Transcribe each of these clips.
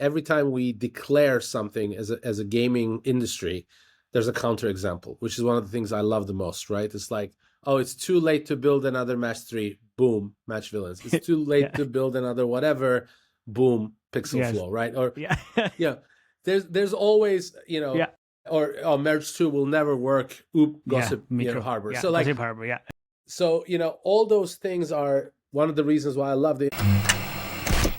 every time we declare something as a gaming industry, there's a counterexample, which is one of the things I love the most, right? It's like, oh, it's too late to build another match 3, boom, match villains. It's too late to build another whatever, boom, Pixelflow, right? Or there's always, or merge 2 will never work. Oop, Gossip Harbor. Yeah, so like, Gossip Harbor, yeah. So, all those things are one of the reasons why I love it.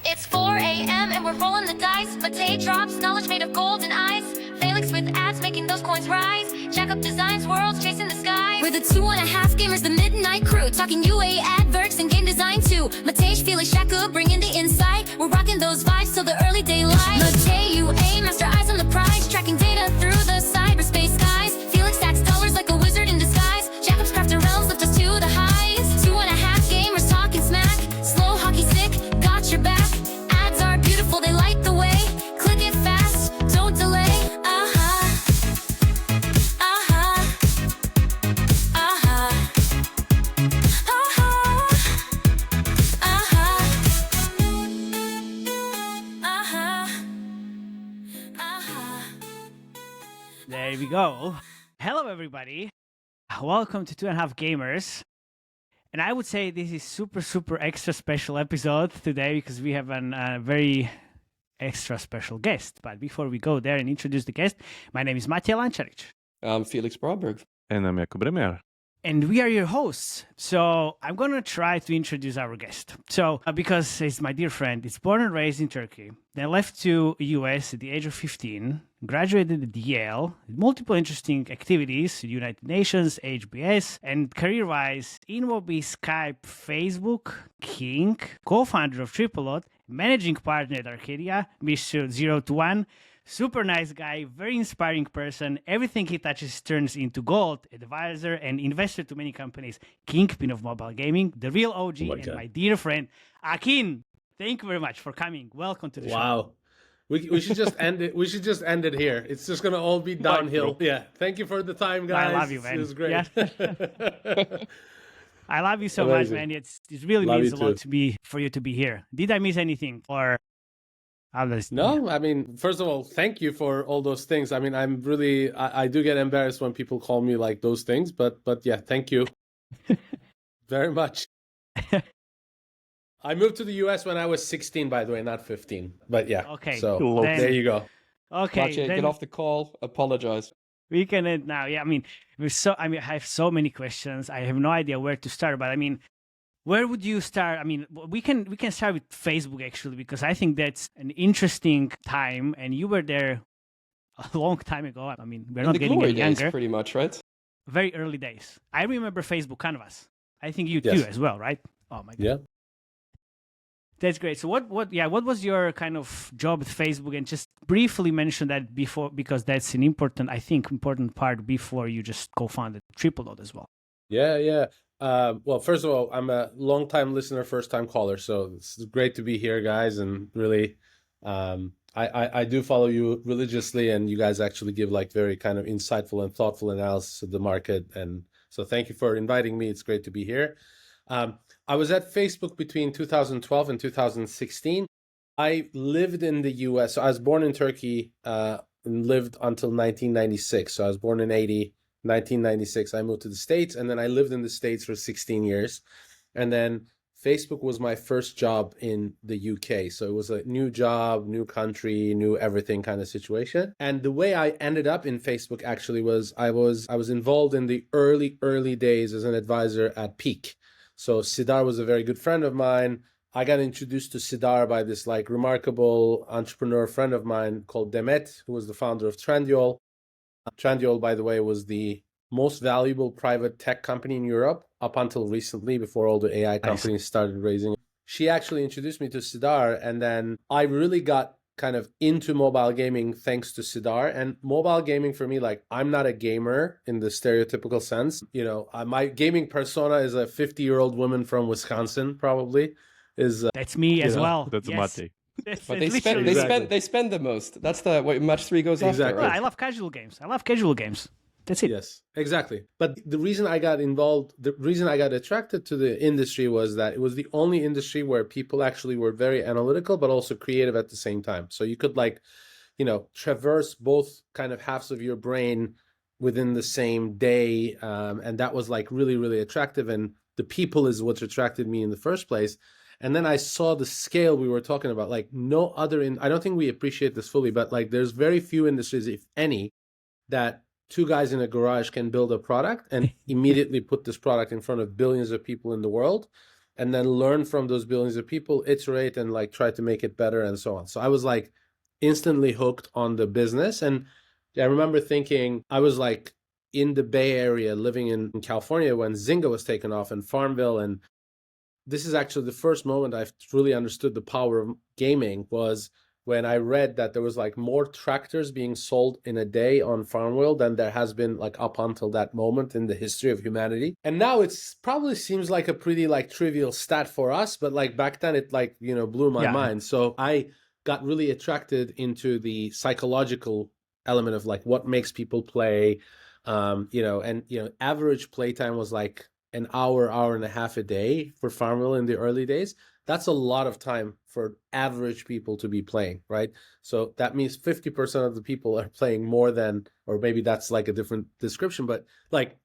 It's 4 a.m. and we're rolling the dice. Matei drops knowledge made of golden eyes. Felix with ads making those coins rise. Jack up designs, worlds chasing the sky. We're the 2.5 gamers, the midnight crew. Talking UA adverts and game design too. Matei, Felix, Shaka bringing the insight. We're rocking those vibes till the early daylight. Matei, UA, master eyes on the prize. Tracking data through the cyberspace skies. Felix stacks dollars like a wizard in disguise. Jacob's crafted realms lift us to the highs. 2.5 gamers talking smack. Slow hockey stick, got your back. Ads are beautiful, they light the way. Click it fast, don't delay. There we go. Hello, everybody. Welcome to 2.5 Gamers. And I would say this is super extra special episode today because we have a very extra special guest. But before we go there and introduce the guest, my name is Matej Lančarić. I'm Felix Broberg. And I'm Jakub Remer. And we are your hosts. So I'm going to try to introduce our guest. So because he's my dear friend, he's born and raised in Turkey, then left to US at the age of 15, graduated at Yale, multiple interesting activities, United Nations, HBS, and career-wise, InMobi, Skype, Facebook, King, co-founder of Tripledot, managing partner at Arcadia, Mr. 0 to 1, super nice guy, very inspiring person. Everything he touches turns into gold, advisor and investor to many companies, kingpin of mobile gaming, the real OG, and my dear friend, Akin. Thank you very much for coming. Welcome to the show. Wow. We should just end it. We should just end it here. It's just gonna all be downhill. Yeah. Thank you for the time, guys. I love you, man. It was great. Yeah. I love you so Amazing. much, man. It really Love means you a lot too. for you to be here. Did I miss anything, or others? No, I mean, first of all, thank you for all those things. I mean, I'm really, I do get embarrassed when people call me like those things, but yeah, thank you very much. I moved to the US when I was 16, by the way, not 15. But yeah, Okay. so Then- there you go. Okay, Maciej, then get off the call. Apologize. we can end now. Yeah, I have so many questions. I have no idea where to start, but I mean, where would you start? I mean, we can start with Facebook actually, because I think that's an interesting time, and you were there a long time ago. I mean, we're In not the getting glory any days, younger. pretty much, right? Very early days. I remember Facebook Canvas. I think you Yes. too as well, right? Oh my God. Yeah. That's great. So what was your kind of job at Facebook? And just briefly mention that before, because that's an important part before you just co-founded Tripledot as well. Yeah. Well, first of all, I'm a long-time listener, first-time caller, so it's great to be here, guys. And really, I do follow you religiously, and you guys actually give like very kind of insightful and thoughtful analysis of the market. And so thank you for inviting me. It's great to be here. I was at Facebook between 2012 and 2016. I lived in the US. So I was born in Turkey and lived until 1996. So I was born in 1996. I moved to the States, and then I lived in the States for 16 years. And then Facebook was my first job in the UK. So it was a new job, new country, new everything kind of situation. And the way I ended up in Facebook actually was I was involved in the early days as an advisor at Peak. So Sidar was a very good friend of mine. I got introduced to Sidar by this like remarkable entrepreneur friend of mine called Demet, who was the founder of Trendyol. Trendyol, by the way, was the most valuable private tech company in Europe up until recently, before all the AI companies started raising. She actually introduced me to Sidar, and then I really got kind of into mobile gaming thanks to Sidar. And mobile gaming for me, like, I'm not a gamer in the stereotypical sense. You know, my gaming persona is a 50-year-old woman from Wisconsin, probably. That's me as well. That's Matej. But they spend the most. That's what match 3 goes Exactly. after. Well, Right? I love casual games. That's it. Yes, exactly. But the reason I got involved, the reason I got attracted to the industry was that it was the only industry where people actually were very analytical, but also creative at the same time. So you could like, traverse both kind of halves of your brain within the same day. And that was like really, really attractive. And the people is what attracted me in the first place. And then I saw the scale we were talking about, like no other I don't think we appreciate this fully, but like there's very few industries, if any, that two guys in a garage can build a product and immediately put this product in front of billions of people in the world and then learn from those billions of people, iterate and like try to make it better and so on. So I was like instantly hooked on the business. And I remember thinking, I was like in the Bay Area living in California when Zynga was taken off and Farmville. And this is actually the first moment I've really understood the power of gaming was when I read that there was like more tractors being sold in a day on Farmville than there has been like up until that moment in the history of humanity. And now it's probably seems like a pretty like trivial stat for us, but like back then it like, blew my mind. So I got really attracted into the psychological element of like what makes people play, average playtime was like an hour and a half a day for Farmville in the early days. That's a lot of time for average people to be playing, right? So that means 50% of the people are playing more than, or maybe that's like a different description, but like,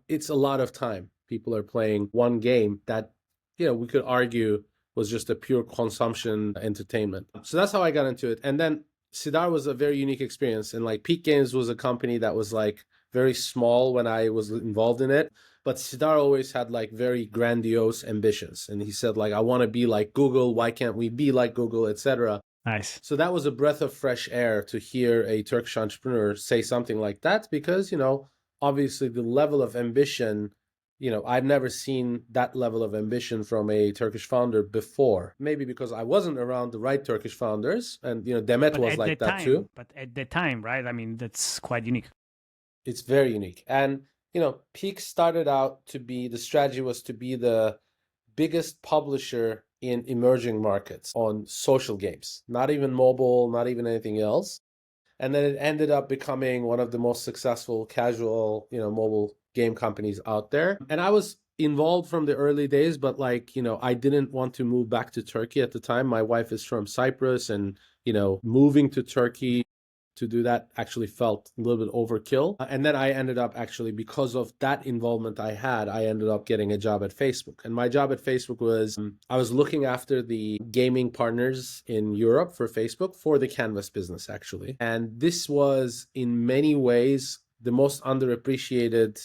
it's a lot of time. People are playing one game that, we could argue was just a pure consumption entertainment. So that's how I got into it. And then Sidar was a very unique experience. And like Peak Games was a company that was like very small when I was involved in it. But Sidar always had like very grandiose ambitions. And he said like, I want to be like Google. Why can't we be like Google, etc. Nice. So that was a breath of fresh air to hear a Turkish entrepreneur say something like that because, obviously the level of ambition, I've never seen that level of ambition from a Turkish founder before. Maybe because I wasn't around the right Turkish founders and, Demet was like that too. But at the time, right? I mean, that's quite unique. It's very unique. And Peak started out to be, the strategy was to be the biggest publisher in emerging markets on social games, not even mobile, not even anything else. And then it ended up becoming one of the most successful casual, mobile game companies out there. And I was involved from the early days, but like, I didn't want to move back to Turkey at the time. My wife is from Cyprus and, moving to Turkey to do that actually felt a little bit overkill. And then I ended up actually, because of that involvement I ended up getting a job at Facebook. And my job at Facebook was, I was looking after the gaming partners in Europe for Facebook for the Canvas business, actually. And this was in many ways the most underappreciated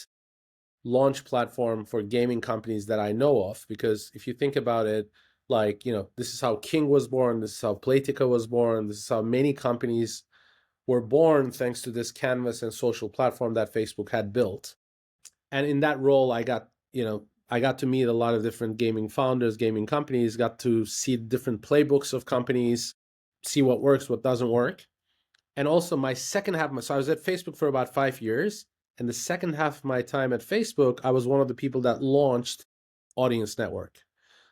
launch platform for gaming companies that I know of. Because if you think about it, like, this is how King was born, this is how Playtika was born, this is how many companies were born thanks to this canvas and social platform that Facebook had built. And in that role, I got to meet a lot of different gaming founders, gaming companies, got to see different playbooks of companies, see what works, what doesn't work. And also my second half, so I was at Facebook for about 5 years. And the second half of my time at Facebook, I was one of the people that launched Audience Network.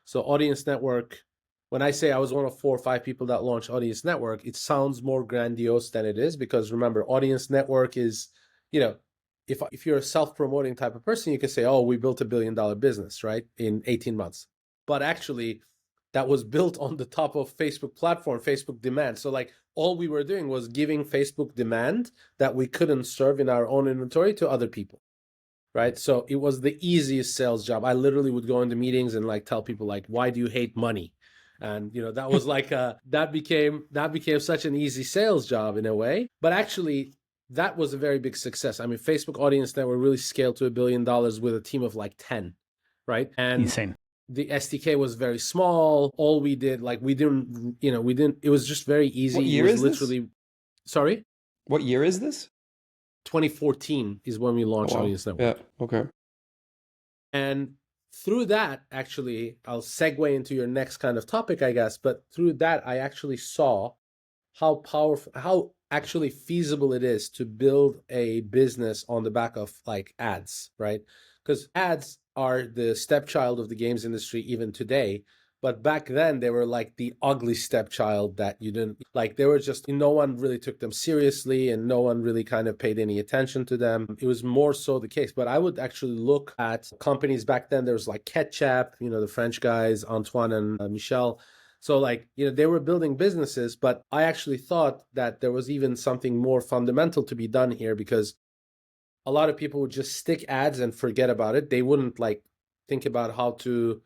So Audience Network, when I say I was one of 4 or 5 people that launched Audience Network, it sounds more grandiose than it is, because remember, Audience Network is, if you're a self-promoting type of person, you can say, oh, we built $1 billion business, right, in 18 months. But actually, that was built on the top of Facebook platform, Facebook demand. So like all we were doing was giving Facebook demand that we couldn't serve in our own inventory to other people. Right. So it was the easiest sales job. I literally would go into meetings and like tell people like, why do you hate money? And, that was like, that became such an easy sales job in a way. But actually, that was a very big success. I mean, Facebook Audience Network really scaled to $1 billion with a team of like 10, right? And insane. The SDK was very small. All we did, like, it was just very easy. What year it was is literally, this? Sorry? What year is this? 2014 is when we launched Audience Network. Yeah, okay. And through that, actually, I'll segue into your next kind of topic, I guess, but through that, I actually saw how powerful, how actually feasible it is to build a business on the back of like ads, right? Because ads are the stepchild of the games industry even today. But back then they were like the ugly stepchild that you didn't like. They were just, no one really took them seriously and no one really kind of paid any attention to them. It was more so the case. But I would actually look at companies back then. There was like Ketchup, the French guys, Antoine and Michel. So like, they were building businesses, but I actually thought that there was even something more fundamental to be done here, because a lot of people would just stick ads and forget about it. They wouldn't like think about how to,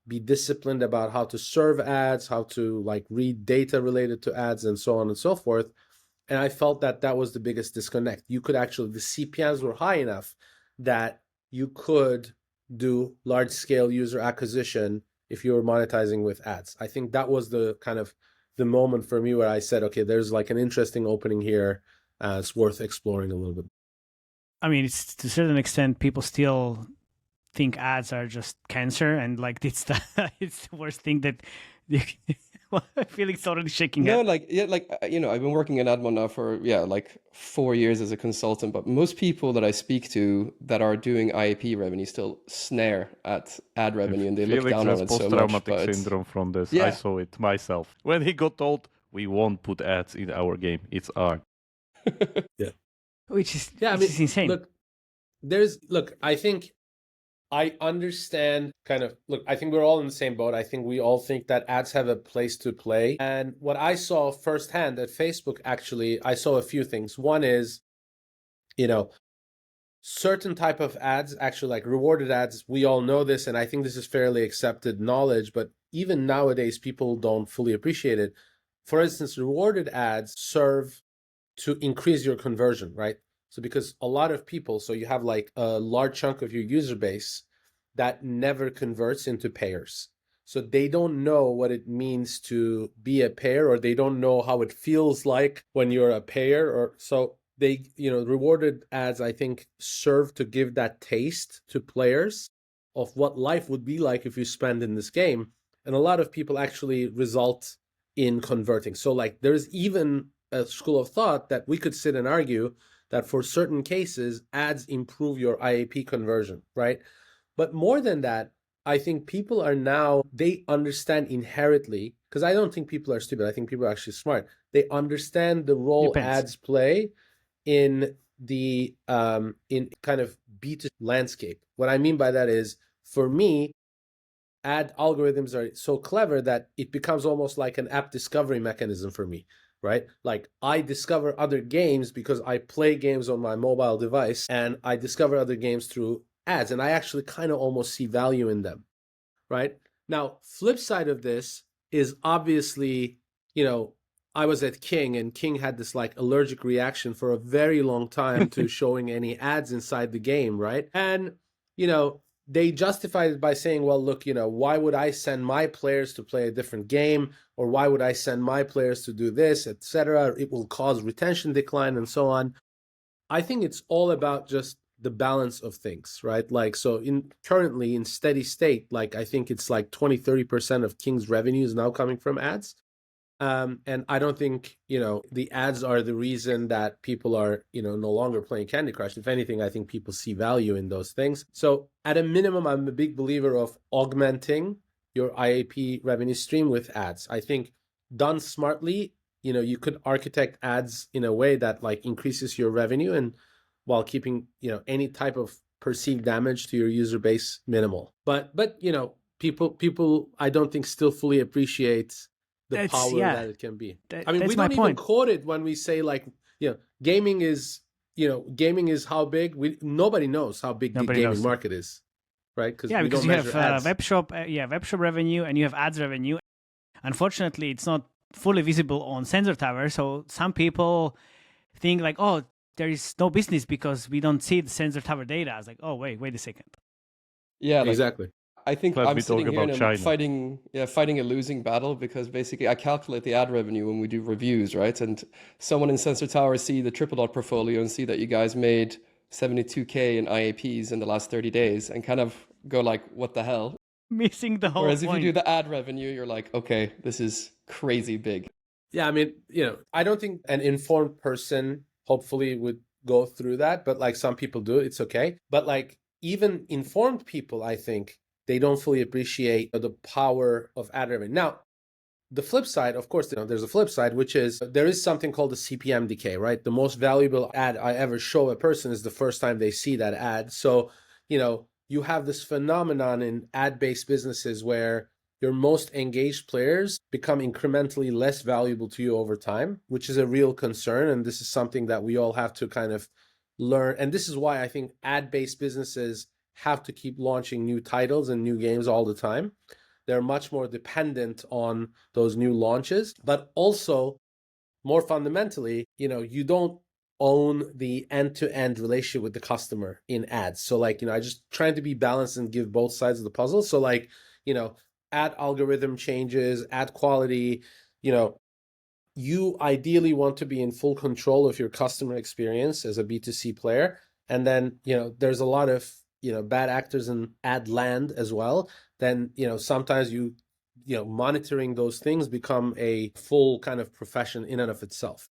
be disciplined about how to serve ads, how to like read data related to ads and so on and so forth. And I felt that that was the biggest disconnect. You could actually, the CPMs were high enough that you could do large scale user acquisition if you were monetizing with ads. I think that was the kind of the moment for me where I said, okay, there's like an interesting opening here. It's worth exploring a little bit. I mean, it's to a certain extent, people still think ads are just cancer, and like it's the worst thing that well, I feel it's already shaking No, up. like, yeah, like, I've been working in admin now for, like 4 years as a consultant, but most people that I speak to that are doing IAP revenue still snare at ad revenue and they look Felix down has on it so much. post-traumatic But syndrome from this. Yeah. I saw it myself. When he got told, we won't put ads in our game, it's art. Which is Yeah, I which mean, is insane. Look, I think I understand I think we're all in the same boat. I think we all think that ads have a place to play. And what I saw firsthand at Facebook, actually, I saw a few things. One is, certain type of ads, actually like rewarded ads, we all know this, and I think this is fairly accepted knowledge, but even nowadays, people don't fully appreciate it. For instance, rewarded ads serve to increase your conversion, right? So because a lot of people, so you have like a large chunk of your user base that never converts into payers. So they don't know what it means to be a payer, or they don't know how it feels like when you're a payer. Or so they, rewarded ads, I think, serve to give that taste to players of what life would be like if you spend in this game. And a lot of people actually result in converting. So like there's even a school of thought that we could sit and argue that for certain cases, ads improve your IAP conversion, right? But more than that, I think people are now, they understand inherently, because I don't think people are stupid. I think people are actually smart. They understand the role Depends. ads play in the in kind of B2C landscape. What I mean by that is, for me, ad algorithms are so clever that it becomes almost like an app discovery mechanism for me, right? Like I discover other games because I play games on my mobile device, and I discover other games through ads, and I actually kind of almost see value in them, right? Now, flip side of this is obviously, I was at King, and King had this like allergic reaction for a very long time to showing any ads inside the game, right? And, they justified it by saying, well, look, why would I send my players to play a different game? Or why would I send my players to do this, etc.? It will cause retention decline and so on. I think it's all about just the balance of things, right? Like, so currently in steady state, like I think it's like 20-30% of King's revenue is now coming from ads. And I don't think, the ads are the reason that people are, no longer playing Candy Crush. If anything, I think people see value in those things. So at a minimum, I'm a big believer of augmenting your IAP revenue stream with ads. I think done smartly, you could architect ads in a way that like increases your revenue, and while keeping, any type of perceived damage to your user base minimal. But people I don't think still fully appreciate the power that it can be. I mean, we don't even quote it when we say like, gaming is how big. Nobody knows how big the gaming market is, right? Because because you have web shop revenue, and you have ads revenue. Unfortunately, it's not fully visible on Sensor Tower. So some people think like, oh, there is no business because we don't see the Sensor Tower data. I was like, oh, wait a second. Yeah, like, exactly. I think I'm sitting here and I'm fighting a losing battle, because basically I calculate the ad revenue when we do reviews, right? And someone in Sensor Tower see the Tripledot portfolio and see that you guys made 72K in IAPs in the last 30 days and kind of go like, what the hell? Missing the whole Whereas point. if you do the ad revenue, you're like, okay, this is crazy big. Yeah, I mean, I don't think an informed person hopefully would go through that, but like some people do, it's okay. But like even informed people, I think, they don't fully appreciate the power of ad revenue. Now, the flip side, of course, there's a flip side, which is there is something called a CPM decay, right? The most valuable ad I ever show a person is the first time they see that ad. So, you have this phenomenon in ad-based businesses where your most engaged players become incrementally less valuable to you over time, which is a real concern. And this is something that we all have to kind of learn. And this is why I think ad-based businesses have to keep launching new titles and new games all the time. They're much more dependent on those new launches, but also more fundamentally, you don't own the end-to-end relationship with the customer in ads. So I just trying to be balanced and give both sides of the puzzle. So ad algorithm changes, ad quality, you ideally want to be in full control of your customer experience as a B2C player. And then, there's a lot of, bad actors in ad land as well. Then, sometimes monitoring those things become a full kind of profession in and of itself.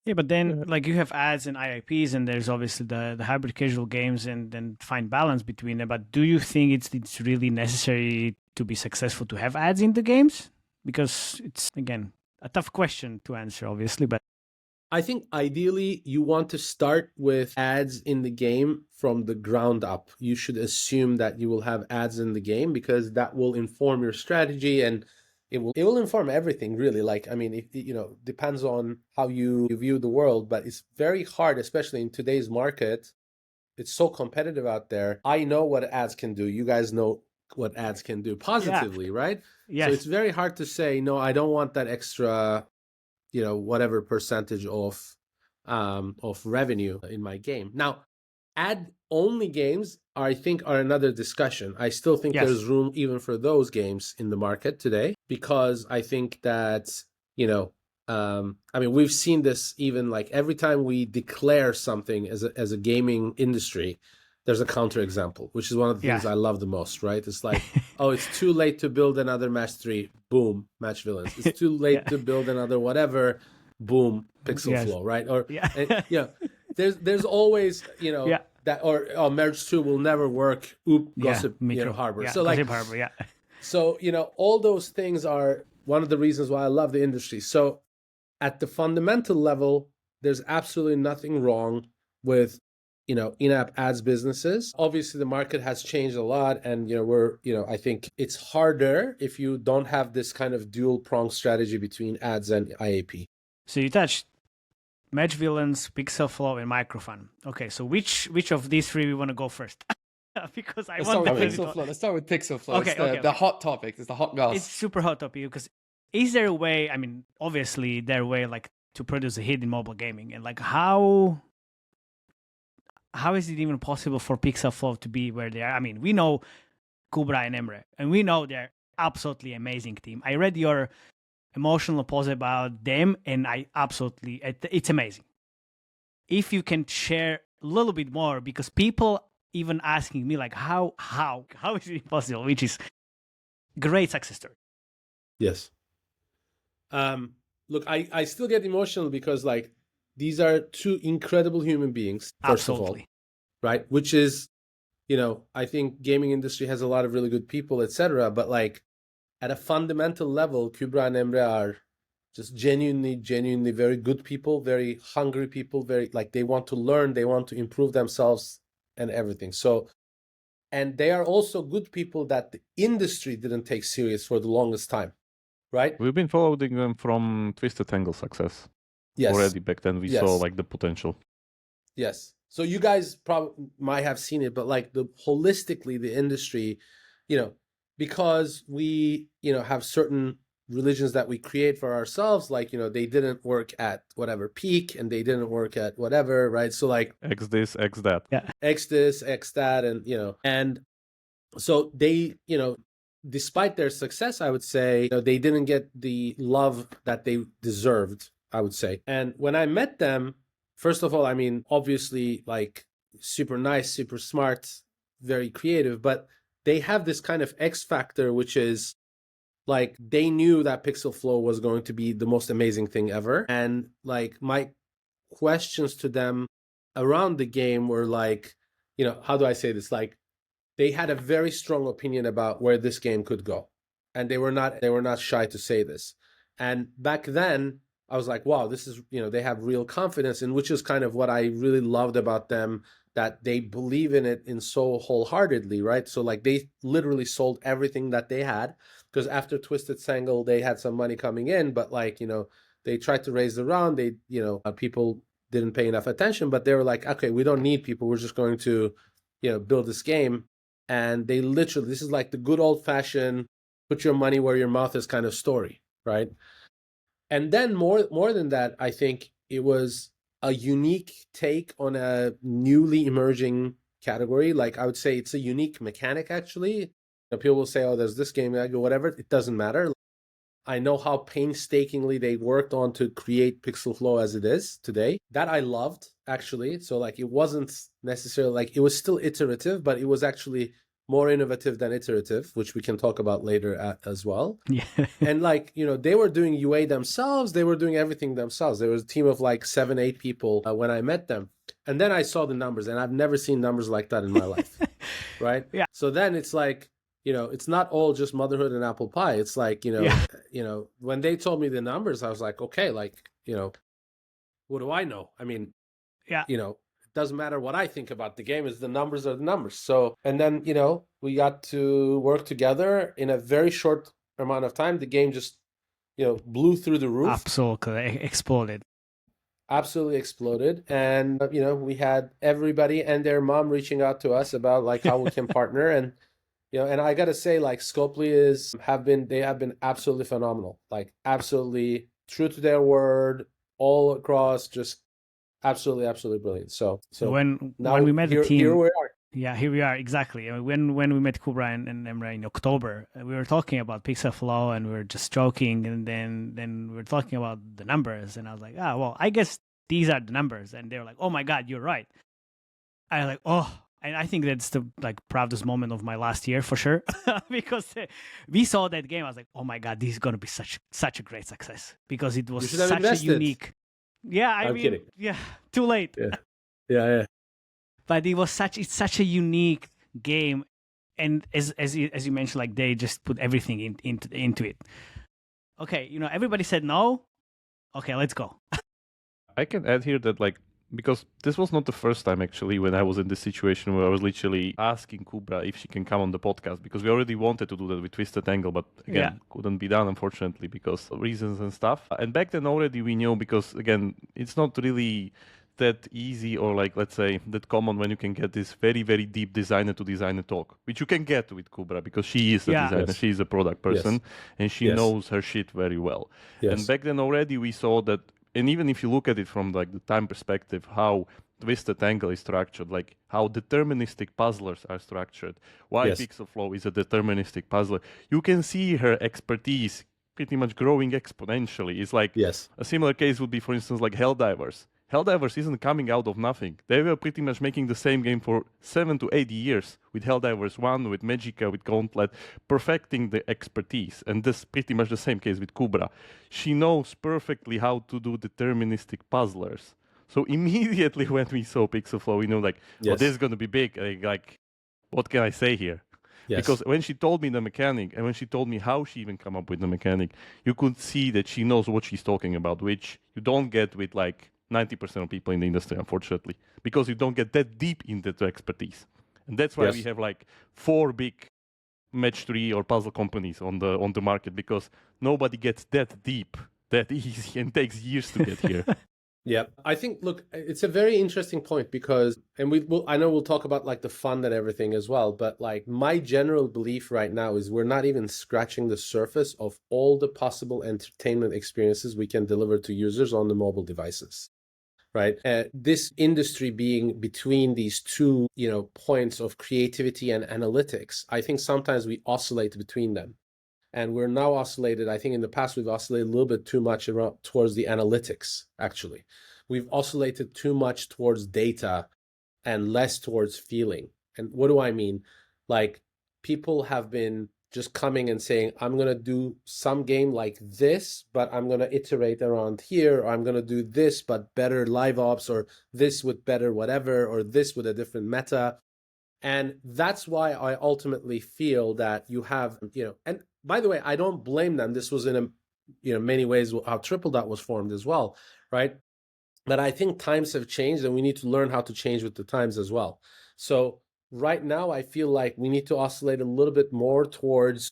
Yeah, but then you have ads and IIPs, and there's obviously the hybrid casual games, and then find balance between them. But do you think it's really necessary to be successful to have ads in the games? Because it's, again, a tough question to answer, obviously, but I think ideally you want to start with ads in the game from the ground up. You should assume that you will have ads in the game because that will inform your strategy, and it will inform everything, really. It depends on how you view the world, but it's very hard, especially in today's market. It's so competitive out there. I know what ads can do. You guys know what ads can do positively, right? Yes. So it's very hard to say, no, I don't want that extra, whatever percentage of revenue in my game. Now, ad-only games, I think, are another discussion. I still think there's room even for those games in the market today, because I think that, we've seen this even every time we declare something as a gaming industry, there's a counterexample, which is one of the things I love the most, right? It's oh, it's too late to build another match 3, boom, match villains. It's too late to build another whatever, boom, Pixelflow, right? Or there's always, that, or Merge 2 will never work. Gossip Harbor. Yeah, so Gossip Harbor, So, all those things are one of the reasons why I love the industry. So at the fundamental level, there's absolutely nothing wrong with, in-app ads businesses. Obviously, the market has changed a lot, and, I think it's harder if you don't have this kind of dual-pronged strategy between ads and IAP. So you touched Match Villains, Pixelflow, and Microfun. Okay, so which of these three we want to go first? Because Let's start with Pixelflow. Okay, the hot topic. It's the hot goss. It's super hot topic, because is there a way, obviously there a way to produce a hit in mobile gaming, and how is it even possible for Pixelflow to be where they are? We know Kubra and Emre, and we know they're absolutely amazing team. I read your emotional post about them, and it's amazing. If you can share a little bit more, because people even asking me how is it possible, which is great success story. Yes. Look, I still get emotional because these are two incredible human beings, first of all, right? Which is, I think gaming industry has a lot of really good people, etc. But at a fundamental level, Kubra and Emre are just genuinely very good people, very hungry people, very they want to learn, they want to improve themselves and everything. So, and they are also good people that the industry didn't take serious for the longest time, right? We've been following them from Twisted Tangle success. Yes. Already back then we saw the potential. Yes. So you guys probably might have seen it, but holistically the industry, because we, have certain religions that we create for ourselves, they didn't work at whatever peak and they didn't work at whatever, right? So X this, X that. Yeah. X this, X that, and and so they, despite their success, I would say, they didn't get the love that they deserved, I would say. And when I met them, first of all, obviously super nice, super smart, very creative, but they have this kind of X factor, which is they knew that Pixelflow was going to be the most amazing thing ever. And my questions to them around the game were how do I say this? they had a very strong opinion about where this game could go, and they were not shy to say this. And back then, I was like, wow, this is, they have real confidence, and which is kind of what I really loved about them, that they believe in it in so wholeheartedly, right? So like they literally sold everything that they had, because after Twisted Tangle, they had some money coming in, but like, they tried to raise the round. They, people didn't pay enough attention, but they were like, okay, we don't need people. We're just going to, build this game. And they literally, this is like the good old fashioned put your money where your mouth is kind of story, right? And then more than that, I think it was a unique take on a newly emerging category. Like I would say it's a unique mechanic, actually. People will say, oh, there's this game, whatever. It doesn't matter. I know how painstakingly they worked on to create Pixelflow as it is today. That I loved, actually. So like it wasn't necessarily like, it was still iterative, but it was actually more innovative than iterative, which we can talk about later as well. Yeah. And like, they were doing UA themselves. They were doing everything themselves. There was a team of like 7-8 people when I met them. And then I saw the numbers, and I've never seen numbers like that in my life. Right? Yeah. So then it's like, it's not all just motherhood and apple pie. It's like, when they told me the numbers, I was like, okay, like, what do I know? I mean, yeah, it doesn't matter what I think about the game, is the numbers are the numbers. So, and then, we got to work together in a very short amount of time. The game just, blew through the roof. Absolutely exploded. Absolutely exploded. And, we had everybody and their mom reaching out to us about like how we can partner. And, and I got to say, like, Scopely they have been absolutely phenomenal, like absolutely true to their word all across, just absolutely brilliant. So when now we met the team, here we are. Yeah, here we are, exactly. When we met Kubra and Emre in October, we were talking about Pixelflow and we were just joking, and then we were talking about the numbers, and I was like, well, I guess these are the numbers, and they were like, oh my God, you're right. I was like, oh. And I think that's the proudest moment of my last year for sure, because we saw that game. I was like, "Oh my God, this is gonna be such a great success," because it was such a unique. Yeah, I'm kidding. Yeah, too late. Yeah. But it's such a unique game, and as you mentioned, like they just put everything into it. Okay, everybody said no. Okay, let's go. I can add here that because this was not the first time actually when I was in this situation where I was literally asking Kubra if she can come on the podcast, because we already wanted to do that with Twisted Angle, but again, couldn't be done unfortunately because of reasons and stuff. And back then already we knew, because again, it's not really that easy or let's say that common when you can get this very, very deep designer to designer talk, which you can get with Kubra because she is a designer, she is a product person, and she knows her shit very well. And back then already we saw that. And even if you look at it from the time perspective, how Twisted Angle is structured, like how deterministic puzzlers are structured, why Pixelflow is a deterministic puzzler, you can see her expertise pretty much growing exponentially. It's like a similar case would be, for instance, like Helldivers. Helldivers isn't coming out of nothing. They were pretty much making the same game for 7 to 8 years with Helldivers 1, with Magica, with Gauntlet, perfecting the expertise. And this pretty much the same case with Kubra. She knows perfectly how to do deterministic puzzlers. So immediately when we saw Pixelflow, we know oh, this is going to be big. Like, what can I say here? Because when she told me the mechanic, and when she told me how she even come up with the mechanic, you could see that she knows what she's talking about, which you don't get with 90% of people in the industry, unfortunately, because you don't get that deep into the expertise. And that's why we have 4 big match 3 or puzzle companies on the market, because nobody gets that deep, that easy, and takes years to get here. Yeah, I think, look, it's a very interesting point because, and I know we'll talk about the fun and everything as well, but my general belief right now is we're not even scratching the surface of all the possible entertainment experiences we can deliver to users on the mobile devices. Right. This industry being between these two, points of creativity and analytics, I think sometimes we oscillate between them. And we're now oscillated. I think in the past, we've oscillated a little bit too much towards the analytics, actually. We've oscillated too much towards data and less towards feeling. And what do I mean? People have been just coming and saying, I'm going to do some game like this, but I'm going to iterate around here, or I'm going to do this, but better live ops, or this with better whatever, or this with a different meta. And that's why I ultimately feel that you have, and by the way, I don't blame them. This was in many ways how Tripledot was formed as well, right? But I think times have changed and we need to learn how to change with the times as well. So right now, I feel like we need to oscillate a little bit more towards,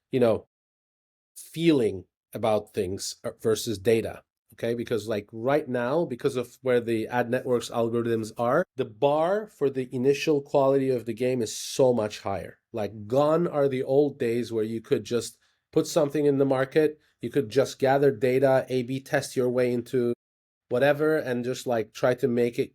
feeling about things versus data. Okay, because like right now, because of where the ad networks algorithms are, the bar for the initial quality of the game is so much higher. Like gone are the old days where you could just put something in the market, you could just gather data, A/B test your way into whatever, and just like try to make it,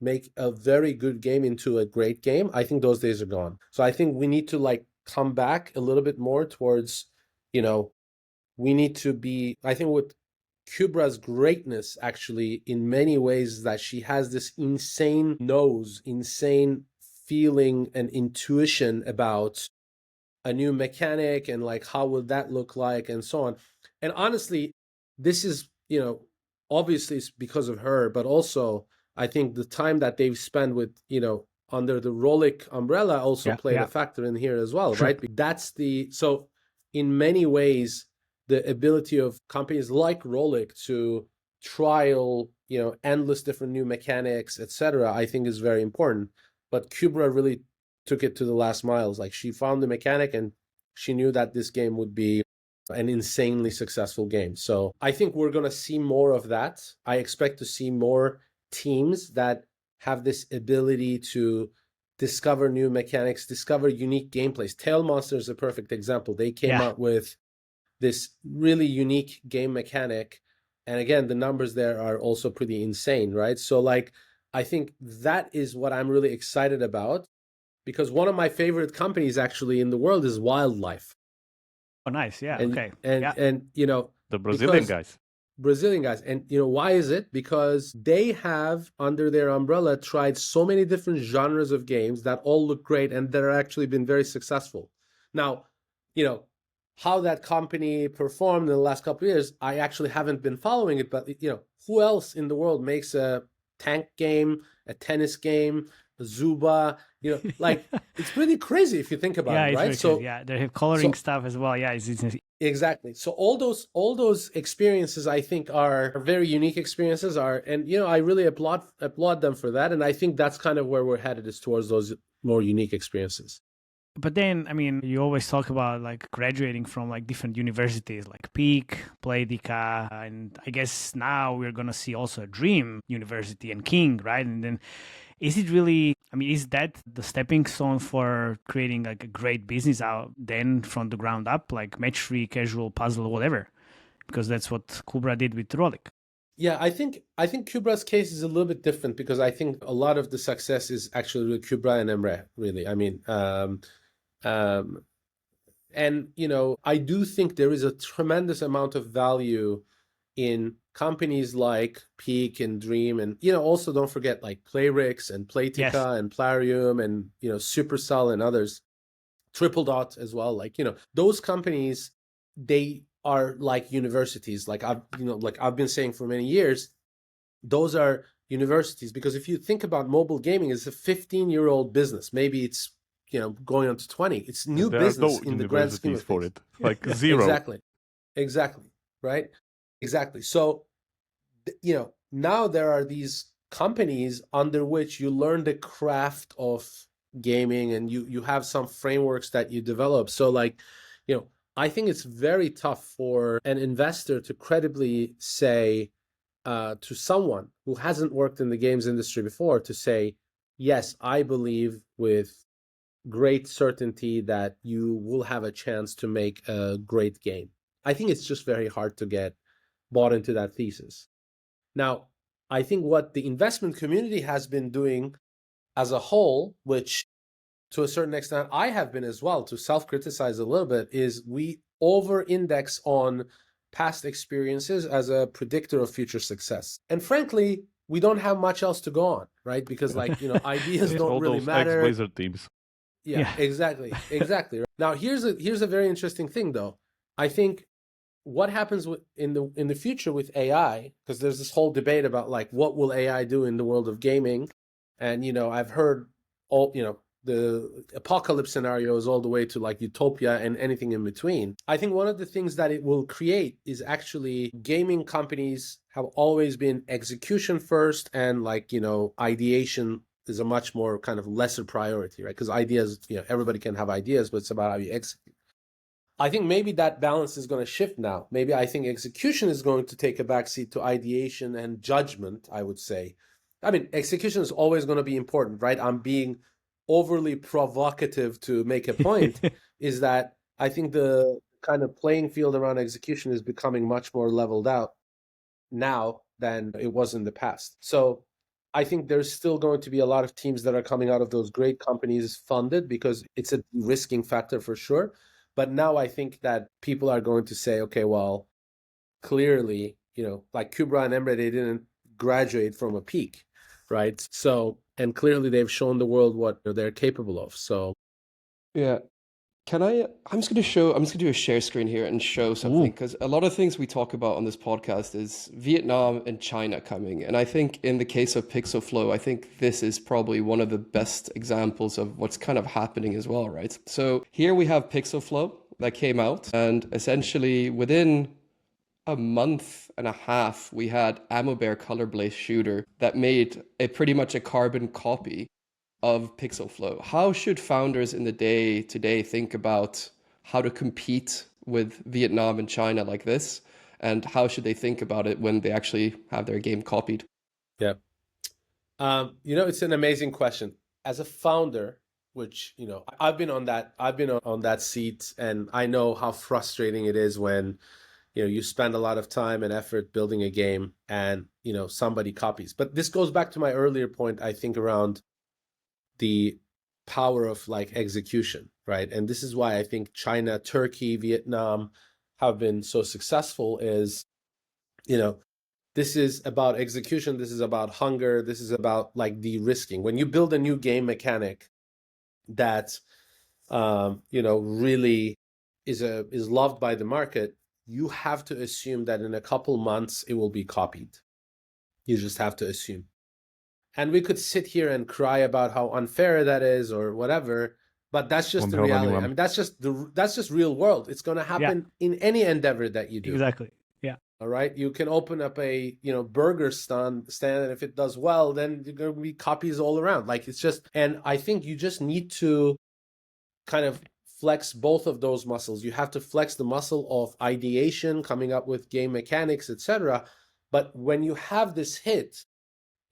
make a very good game into a great game. I think those days are gone. So I think we need to like come back a little bit more towards, we need to be, I think with Kubra's greatness, actually, in many ways, that she has this insane nose, insane feeling and intuition about a new mechanic and like how would that look like and so on. And honestly, this is, obviously it's because of her, but also I think the time that they've spent with, under the Rolik umbrella also played a factor in here as well, right? That's so in many ways, the ability of companies like Rolik to trial, endless different new mechanics, etc., I think is very important. But Kubra really took it to the last miles. Like she found the mechanic and she knew that this game would be an insanely successful game. So I think we're going to see more of that. I expect to see more teams that have this ability to discover new mechanics, discover unique gameplays. Tail Monster is a perfect example. They came out with this really unique game mechanic. And again, the numbers there are also pretty insane, right? So like, I think that is what I'm really excited about, because one of my favorite companies actually in the world is Wildlife. Oh, nice. Yeah. And, okay. And the Brazilian guys. Brazilian guys. And why is it? Because they have under their umbrella tried so many different genres of games that all look great and that are actually been very successful. Now, how that company performed in the last couple of years, I actually haven't been following it, but who else in the world makes a tank game, a tennis game, a Zuba, like it's pretty crazy if you think about it, right? So they have coloring stuff as well. Yeah, it's exactly. So all those experiences I think are very unique experiences and I really applaud them for that. And I think that's kind of where we're headed, is towards those more unique experiences. But then, I mean, you always talk about like graduating from like different universities, like Peak, Decay, and I guess now we're going to see also Dream University and King, right? And then is it really, I mean, is that the stepping stone for creating like a great business out then from the ground up, like match-free, casual, puzzle, whatever? Because that's what Kubra did with Rolik. Yeah, I think Kubra's case is a little bit different, because I think a lot of the success is actually with Kubra and Emre, really. I mean, and I do think there is a tremendous amount of value in companies like Peak and Dream, and also don't forget like Playrix and Playtika and Plarium and Supercell and others, Tripledot as well. Like those companies, they are like universities. Like I've been saying for many years, those are universities, because if you think about mobile gaming, it's a 15-year-old business. Maybe it's going on to 20. It's new business in the grand scheme of things. For it, like zero. Exactly, right? Exactly. So, now there are these companies under which you learn the craft of gaming, and you have some frameworks that you develop. So, like, I think it's very tough for an investor to credibly say to someone who hasn't worked in the games industry before, to say, yes, I believe with great certainty that you will have a chance to make a great game. I think it's just very hard to get bought into that thesis. Now, I think what the investment community has been doing as a whole, which to a certain extent I have been as well, to self-criticize a little bit, is we over-index on past experiences as a predictor of future success. And frankly, we don't have much else to go on, right? Because ideas don't really matter. Ex-Blizzard teams. Yeah, exactly. Now, here's a very interesting thing, though. I think what happens in the future with AI, because there's this whole debate about like what will AI do in the world of gaming, and I've heard the apocalypse scenarios all the way to like utopia and anything in between. I think one of the things that it will create is actually gaming companies have always been execution first, and like, ideation is a much more kind of lesser priority, right? Because ideas, everybody can have ideas, but it's about how you execute. I think maybe that balance is going to shift now. Maybe I think execution is going to take a backseat to ideation and judgment, I would say. I mean, execution is always going to be important, right? I'm being overly provocative to make a point, is that I think the kind of playing field around execution is becoming much more leveled out now than it was in the past. So I think there's still going to be a lot of teams that are coming out of those great companies funded, because it's a risking factor for sure. But now I think that people are going to say, okay, well, clearly, like Kubra and Emre, they didn't graduate from a peak, right? So, and clearly they've shown the world what they're capable of. So, yeah. I'm just going to do a share screen here and show something, because a lot of things we talk about on this podcast is Vietnam and China coming. And I think in the case of Pixelflow, I think this is probably one of the best examples of what's kind of happening as well, right? So here we have Pixelflow that came out, and essentially within a month and a half, we had Bear Color Blaze Shooter that made pretty much a carbon copy of Pixelflow. How should founders in the day today think about how to compete with Vietnam and China like this? And how should they think about it when they actually have their game copied? Yeah. It's an amazing question. As a founder, which, I've been on that seat, and I know how frustrating it is when, you spend a lot of time and effort building a game and, somebody copies. But this goes back to my earlier point, I think, around the power of like execution, right? And this is why I think China, Turkey, Vietnam have been so successful, is, this is about execution. This is about hunger. This is about like de-risking. When you build a new game mechanic that, really is loved by the market, you have to assume that in a couple months it will be copied. You just have to assume. And we could sit here and cry about how unfair that is or whatever, but that's just the reality. I mean, that's just real world. It's going to happen in any endeavor that you do. Exactly. Yeah. All right. You can open up a burger stand, and if it does well, then there's going to be copies all around. Like, it's just, and I think you just need to kind of flex both of those muscles. You have to flex the muscle of ideation, coming up with game mechanics, etc. But when you have this hit,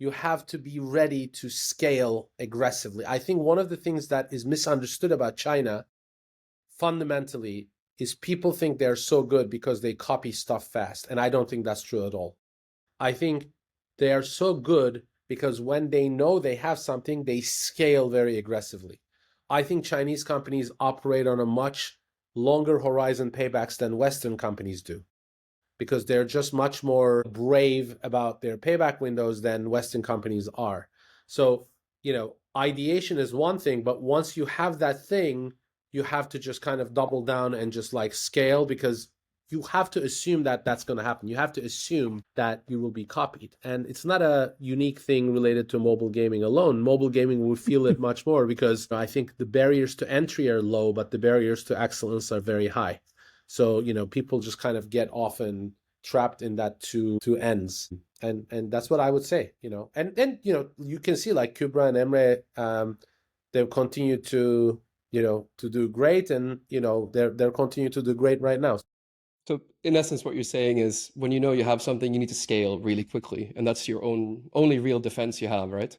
you have to be ready to scale aggressively. I think one of the things that is misunderstood about China fundamentally is people think they're so good because they copy stuff fast. And I don't think that's true at all. I think they are so good because when they know they have something, they scale very aggressively. I think Chinese companies operate on a much longer horizon paybacks than Western companies do, because they're just much more brave about their payback windows than Western companies are. So, ideation is one thing, but once you have that thing, you have to just kind of double down and just like scale, because you have to assume that that's going to happen. You have to assume that you will be copied. And it's not a unique thing related to mobile gaming alone. Mobile gaming will feel it much more, because I think the barriers to entry are low, but the barriers to excellence are very high. So, people just kind of get often trapped in that two ends. And that's what I would say, And then, you can see like Kubra and Emre, they've continued to do great, and, they're continuing to do great right now. So in essence, what you're saying is when you know you have something, you need to scale really quickly. And that's your only real defense you have, right?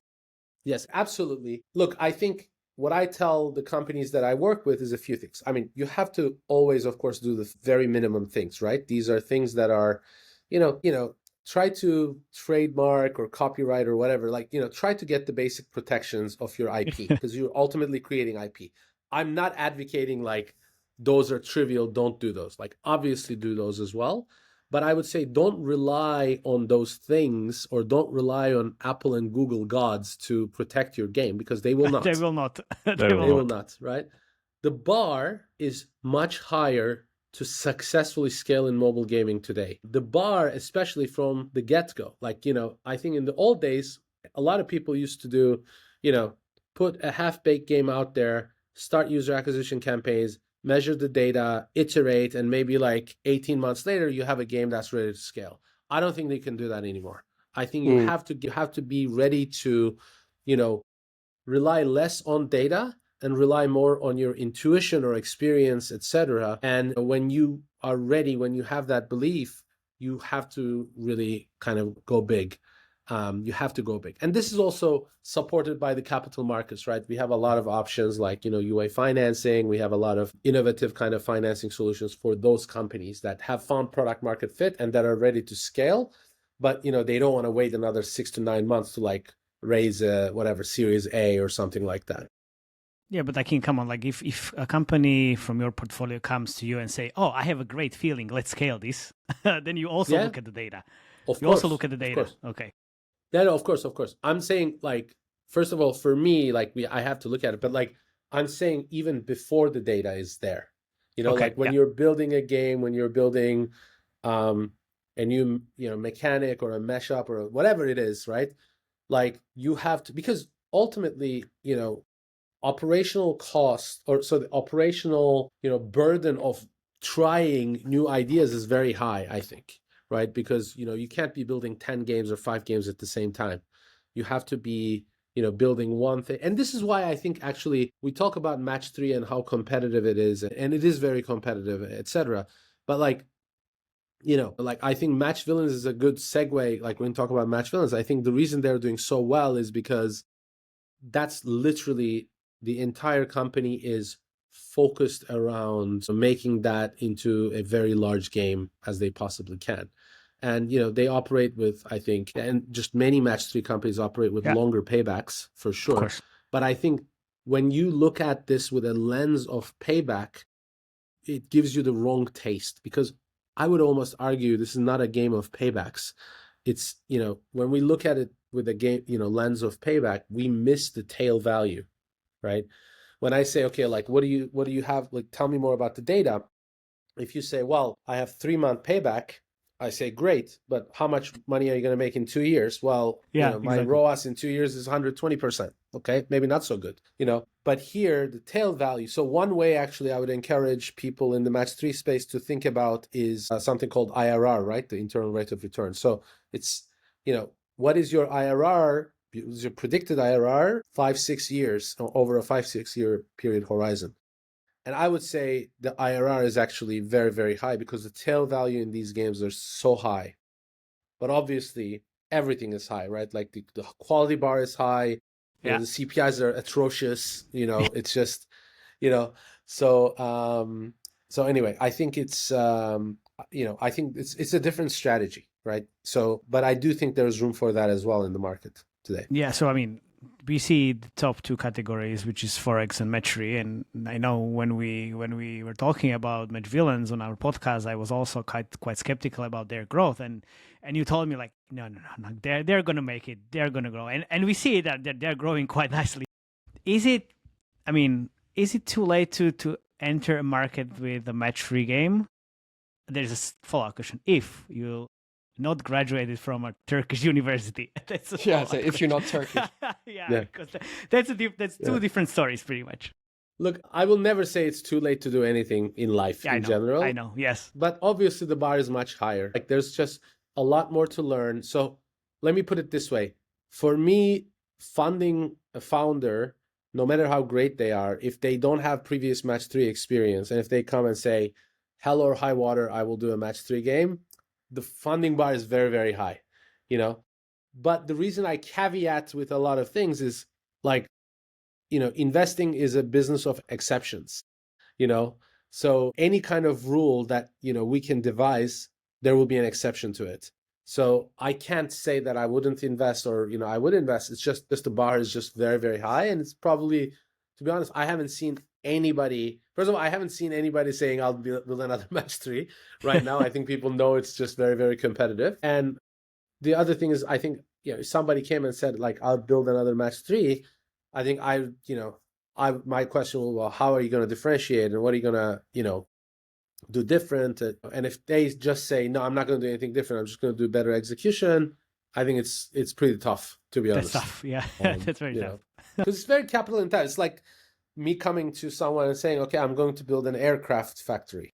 Yes, absolutely. Look, I think what I tell the companies that I work with is a few things. I mean, you have to always, of course, do the very minimum things, right? These are things that are, try to trademark or copyright or whatever, like, try to get the basic protections of your IP, because you're ultimately creating IP. I'm not advocating like those are trivial, don't do those. Like, obviously do those as well. But I would say don't rely on those things, or don't rely on Apple and Google gods to protect your game, because they will not. They will not. They will not, right? The bar is much higher to successfully scale in mobile gaming today. The bar, especially from the get-go. Like, I think in the old days, a lot of people used to do, put a half-baked game out there, start user acquisition campaigns, measure the data, iterate, and maybe like 18 months later, you have a game that's ready to scale. I don't think they can do that anymore. I think you have to be ready to, rely less on data and rely more on your intuition or experience, etc. And when you are ready, when you have that belief, you have to really kind of go big. You have to go big. And this is also supported by the capital markets, right? We have a lot of options like, UA financing. We have a lot of innovative kind of financing solutions for those companies that have found product market fit and that are ready to scale. But, they don't want to wait another 6 to 9 months to like raise whatever Series A or something like that. Yeah, but I can come on. Like if a company from your portfolio comes to you and say, "Oh, I have a great feeling, let's scale this," then you also look at the data. Also look at the data. Okay. Yeah, no, of course. I'm saying like, first of all, for me, like I have to look at it, but like I'm saying even before the data is there, like when you're building a game, when you're building a new, mechanic or a mesh up or whatever it is, right? Like you have to, because ultimately, operational cost the operational, burden of trying new ideas is very high, I think, right? Because, you can't be building 10 games or 5 games at the same time. You have to be, building one thing. And this is why I think actually we talk about match 3 and how competitive it is, and it is very competitive, etc. But like, I think Match Villains is a good segue. Like when we talk about Match Villains, I think the reason they're doing so well is because that's literally the entire company is focused around making that into a very large game as they possibly can. And, they operate with, I think, and just many match 3 companies operate with longer paybacks for sure. But I think when you look at this with a lens of payback, it gives you the wrong taste, because I would almost argue this is not a game of paybacks. It's, when we look at it with a game, lens of payback, we miss the tail value, right? When I say, okay, like, what do you have? Like, tell me more about the data. If you say, well, I have 3-month payback, I say, great, but how much money are you going to make in 2 years? Well, my ROAS in 2 years is 120%. Okay, maybe not so good, But here, the tail value. So one way, actually, I would encourage people in the match 3 space to think about is something called IRR, right? The internal rate of return. So it's, what is your IRR? Is your predicted IRR 5-6 years, over a 5-6 year period horizon? And I would say the IRR is actually very, very high because the tail value in these games are so high. But obviously, everything is high, right? Like the quality bar is high. The CPIs are atrocious. It's just, So anyway, I think it's, I think it's a different strategy, right? So, but I do think there's room for that as well in the market today. Yeah. So, I mean, we see the top 2 categories, which is Forex and Match3. And I know when we were talking about Match Villains on our podcast, I was also quite skeptical about their growth. And you told me like, no, they're going to make it. They're going to grow. And we see that they're growing quite nicely. Is it too late to enter a market with a Match3 game? There's a follow-up question. If you not graduated from a Turkish university. So if you're not Turkish. Because that's two different stories pretty much. Look, I will never say it's too late to do anything in life in general. I know, yes. But obviously the bar is much higher. Like there's just a lot more to learn. So let me put it this way. For me, funding a founder, no matter how great they are, if they don't have previous match 3 experience, and if they come and say, hell or high water, I will do a match 3 game, the funding bar is very, very high, But the reason I caveat with a lot of things is like, investing is a business of exceptions, So any kind of rule that, we can devise, there will be an exception to it. So I can't say that I wouldn't invest or, I would invest. It's just the bar is just very, very high. And it's probably, to be honest, I haven't seen anybody. First of all, I haven't seen anybody saying I'll build another match 3 right now. I think people know it's just very, very competitive. And the other thing is, I think, if somebody came and said like, I'll build another match 3, I think my question will, well, how are you going to differentiate and what are you going to, do different? And if they just say, no, I'm not going to do anything different, I'm just going to do better execution, I think it's pretty tough, to be honest. That's tough. Yeah, that's very tough. Because it's very capital intensive. It's like me coming to someone and saying, okay, I'm going to build an aircraft factory.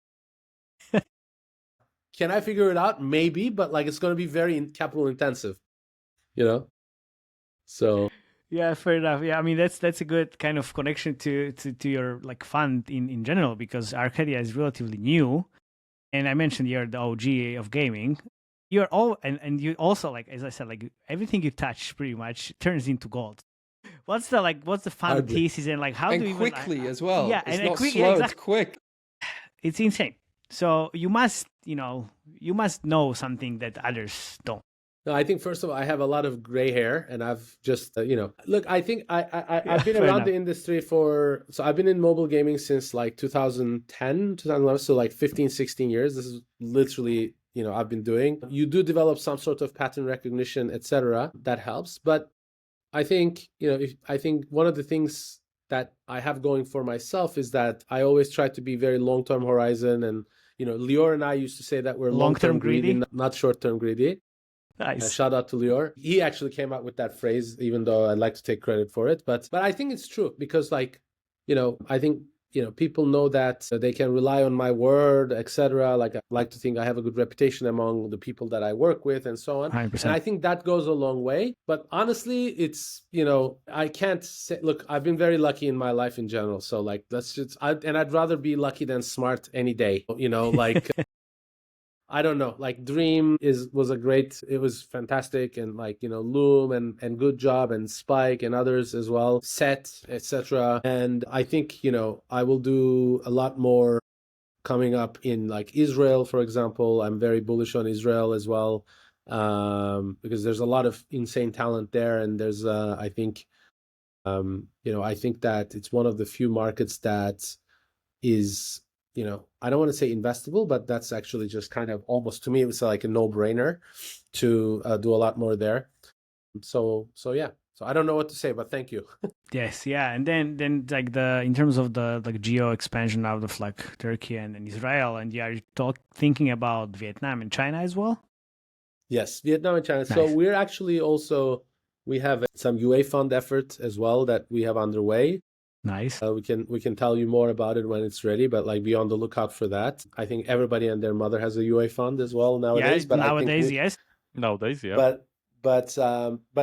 Can I figure it out? Maybe, but like it's going to be very capital intensive, you know? So yeah, fair enough. Yeah, I mean that's a good kind of connection to your like fund in general, because Arcadia is relatively new, and I mentioned you're the OG of gaming. You're all and you also, like as I said, like everything you touch pretty much turns into gold. What's the fun Hardly. thesis, and like how And do you quickly as well. Yeah, it's and not quick, slow, yeah, it's exactly. quick. It's insane. So you must know something that others don't. no, I think first of all, I have a lot of gray hair, and I've just look. I think I've been fair around enough. the industry so I've been in mobile gaming since like 2010, 2011, so like 15, 16 years. This is literally I've been doing. You do develop some sort of pattern recognition, etc. That helps, but I think I think one of the things that I have going for myself is that I always try to be very long-term horizon, and Lior and I used to say that we're long-term greedy, not short-term greedy. Nice. Shout out to Lior. He actually came up with that phrase, even though I'd like to take credit for it. But I think it's true because, like, I think people know that they can rely on my word, etc. Like, I like to think I have a good reputation among the people that I work with, and so on. 100%. And I think that goes a long way. But honestly, it's I can't say. Look, I've been very lucky in my life in general. So like, I'd rather be lucky than smart any day. Like. I don't know, like Dream it was fantastic, and like Loom and Good Job and Spike and others as well, Set, etc. And I think I will do a lot more coming up in like Israel, for example. I'm very bullish on Israel as well, because there's a lot of insane talent there, and there's I think I think that it's one of the few markets that is I don't want to say investable, but that's actually just kind of almost, to me, it was like a no-brainer to do a lot more there. So yeah. So I don't know what to say, but thank you. Yes, yeah, and then like in terms of the like geo expansion out of like Turkey and Israel, and yeah, you're thinking about Vietnam and China as well. Yes, Vietnam and China. Nice. So we're actually we have some UA fund effort as well that we have underway. Nice. We can tell you more about it when it's ready, but like be on the lookout for that. I think everybody and their mother has a UA fund as well nowadays. Yeah, but nowadays, yes. Nowadays, yeah. But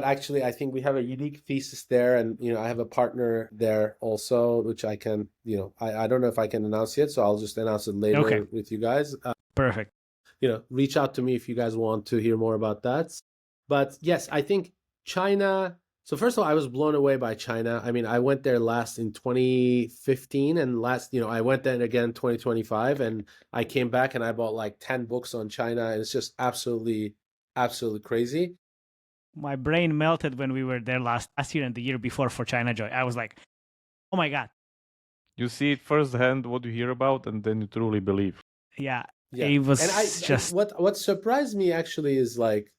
actually, I think we have a unique thesis there, and I have a partner there also, which I can I don't know if I can announce yet, so I'll just announce it later with you guys. Perfect. Reach out to me if you guys want to hear more about that. But yes, I think China. So first of all, I was blown away by China. I mean, I went there last in 2015, and I went there again in 2025, and I came back and I bought like 10 books on China, and it's just absolutely, absolutely crazy. My brain melted when we were there last year and the year before for China Joy. I was like, oh my God. You see it firsthand, what you hear about, and then you truly believe. Yeah. It was just... What surprised me actually is like,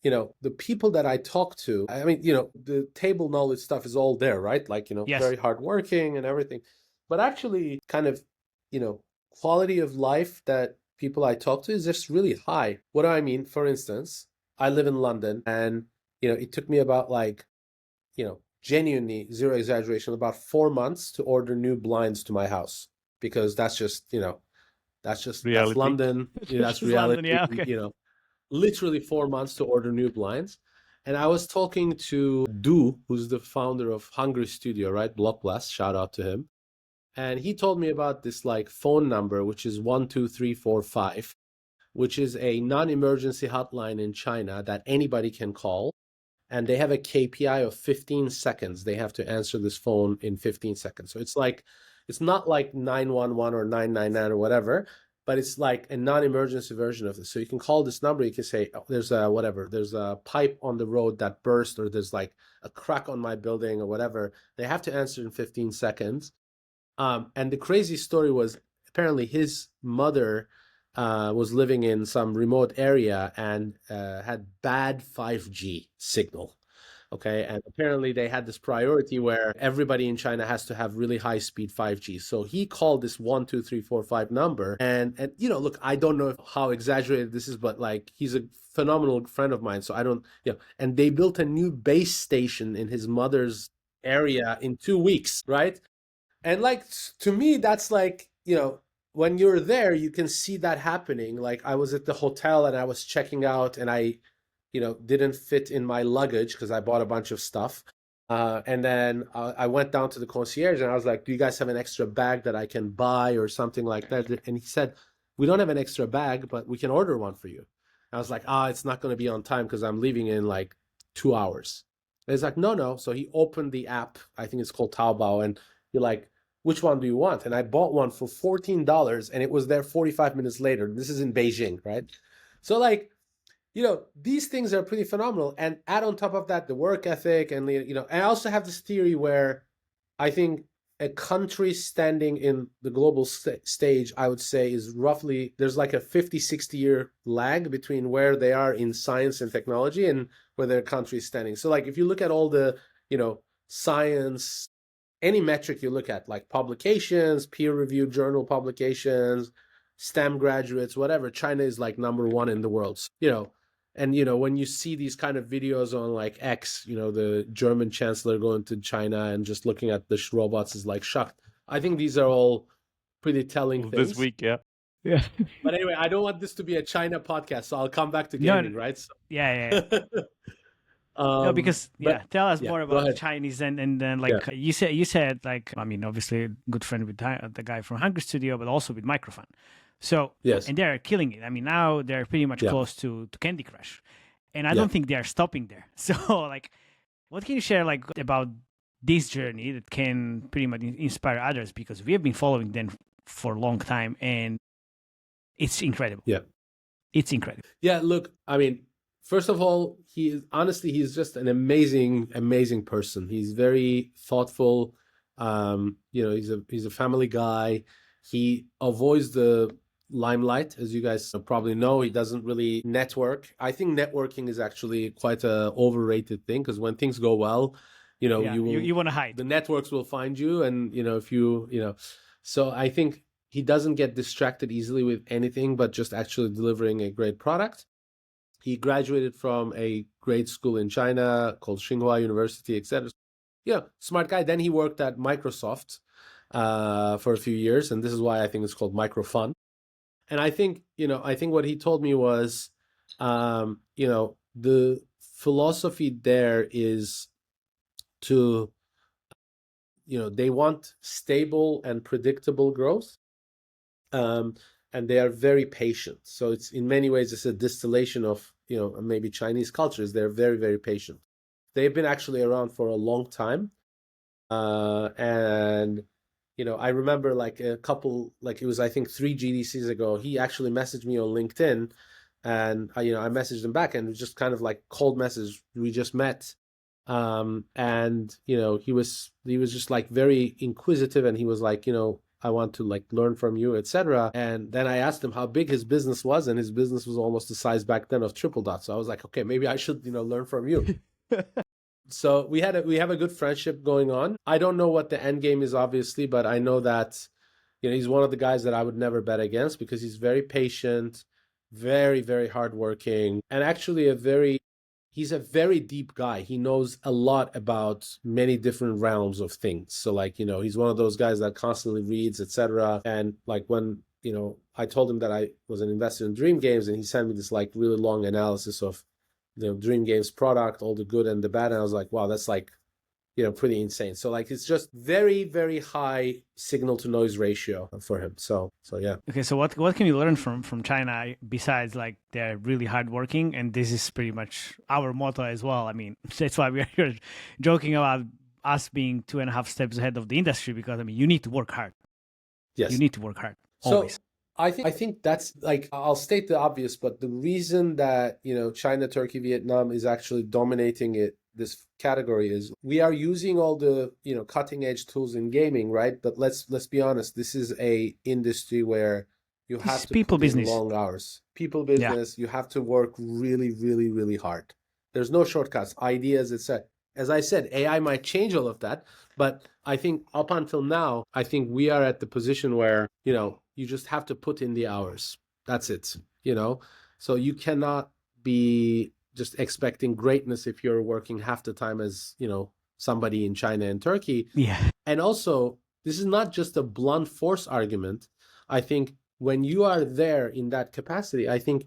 the people that I talk to, I mean, the table knowledge stuff is all there, right? Like, yes. Very hardworking and everything. But actually kind of, quality of life that people I talk to is just really high. What do I mean? For instance, I live in London, and, it took me about like, genuinely, zero exaggeration, about 4 months to order new blinds to my house, because that's just, that's London. That's reality. London, yeah, okay. Literally 4 months to order new blinds. And I was talking to Du, who's the founder of Hungry Studio, right? Block Blast, shout out to him. And he told me about this like phone number, which is 12345, which is a non-emergency hotline in China that anybody can call. And they have a KPI of 15 seconds. They have to answer this phone in 15 seconds. So it's not like 911 or 999 or whatever, but it's like a non-emergency version of this. So you can call this number. You can say, oh, there's a pipe on the road that burst, or there's like a crack on my building or whatever. They have to answer in 15 seconds. And the crazy story was, apparently his mother was living in some remote area and had bad 5G signal. Okay, and apparently they had this priority where everybody in China has to have really high speed 5G. So he called this 12345 number, and look, I don't know how exaggerated this is, but like he's a phenomenal friend of mine. So I don't, and they built a new base station in his mother's area in 2 weeks, right? And like to me, that's like, when you're there, you can see that happening. Like I was at the hotel and I was checking out and I, didn't fit in my luggage because I bought a bunch of stuff. And then I went down to the concierge and I was like, do you guys have an extra bag that I can buy or something like that? And he said, we don't have an extra bag, but we can order one for you. I was like, it's not going to be on time because I'm leaving in like 2 hours. And he's like, no. So he opened the app. I think it's called Taobao. And you're like, which one do you want? And I bought one for $14 and it was there 45 minutes later. This is in Beijing, right? So like, these things are pretty phenomenal. And add on top of that, the work ethic and, I also have this theory where I think a country standing in the global stage, I would say is roughly, there's like a 50, 60 year lag between where they are in science and technology and where their country is standing. So like, if you look at all the, science, any metric you look at, like publications, peer-reviewed journal publications, STEM graduates, whatever, China is like #1 in the world. And, when you see these kind of videos on like X, the German chancellor going to China and just looking at the robots is like shocked. I think these are all pretty telling things. This week, yeah. Yeah. But anyway, I don't want this to be a China podcast, so I'll come back to gaming, right? So... Yeah. No, because tell us more about the Chinese and then like you said like, I mean, obviously good friend with the guy from Hungry Studio, but also with Microphone. So yes, and they're killing it. I mean, now they're pretty much close to Candy Crush, and I don't think they are stopping there. So like, what can you share like about this journey that can pretty much inspire others? Because we have been following them for a long time, and it's incredible. Yeah, it's incredible. Yeah, look, I mean, first of all, he's just an amazing person. He's very thoughtful. He's a family guy. He avoids the limelight, as you guys probably know. He doesn't really network. I think networking is actually quite a overrated thing, because when things go well, you want to hide. The networks will find you, and if you so I think he doesn't get distracted easily with anything but just actually delivering a great product. He graduated from a great school in China called Tsinghua University, etc. Smart guy. Then he worked at Microsoft for a few years, and this is why I think it's called Microfun. And I think what he told me was, the philosophy there is to, they want stable and predictable growth, and they are very patient. So it's in many ways it's a distillation of maybe Chinese cultures. They're very, very patient. They've been actually around for a long time, and I remember like a couple, like it was I think 3 GDCs ago, he actually messaged me on LinkedIn, and I messaged him back, and it was just kind of like cold message. We just met, and he was just like very inquisitive, and he was like, I want to like learn from you, etc. And then I asked him how big his business was, and his business was almost the size back then of Tripledot. So I was like, okay, maybe I should learn from you. So we have a good friendship going on. I don't know what the end game is, obviously, but I know that he's one of the guys that I would never bet against, because he's very patient, very, very hardworking, and actually he's a very deep guy. He knows a lot about many different realms of things. So like, he's one of those guys that constantly reads, etc. And like when, I told him that I was an investor in Dream Games, and he sent me this like really long analysis of the Dream Games product, all the good and the bad. And I was like, wow, that's like, pretty insane. So like, it's just very, very high signal to noise ratio for him. So yeah. Okay. So what can you learn from China besides like they're really hardworking? And this is pretty much our motto as well. I mean, that's why we're here joking about us being 2.5 steps ahead of the industry, because I mean, you need to work hard. Yes. You need to work hard. Always. So I think that's like, I'll state the obvious, but the reason that, China, Turkey, Vietnam is actually dominating this category is we are using all the, cutting edge tools in gaming, right? But let's be honest, this is a industry where you have to people put business. In long hours. People business, You have to work really, really, really hard. There's no shortcuts, ideas, etc. As I said, AI might change all of that, but I think up until now, I think we are at the position where, you just have to put in the hours. That's it, So you cannot be just expecting greatness if you're working half the time as, somebody in China and Turkey. Yeah. And also, this is not just a blunt force argument. I think when you are there in that capacity, I think,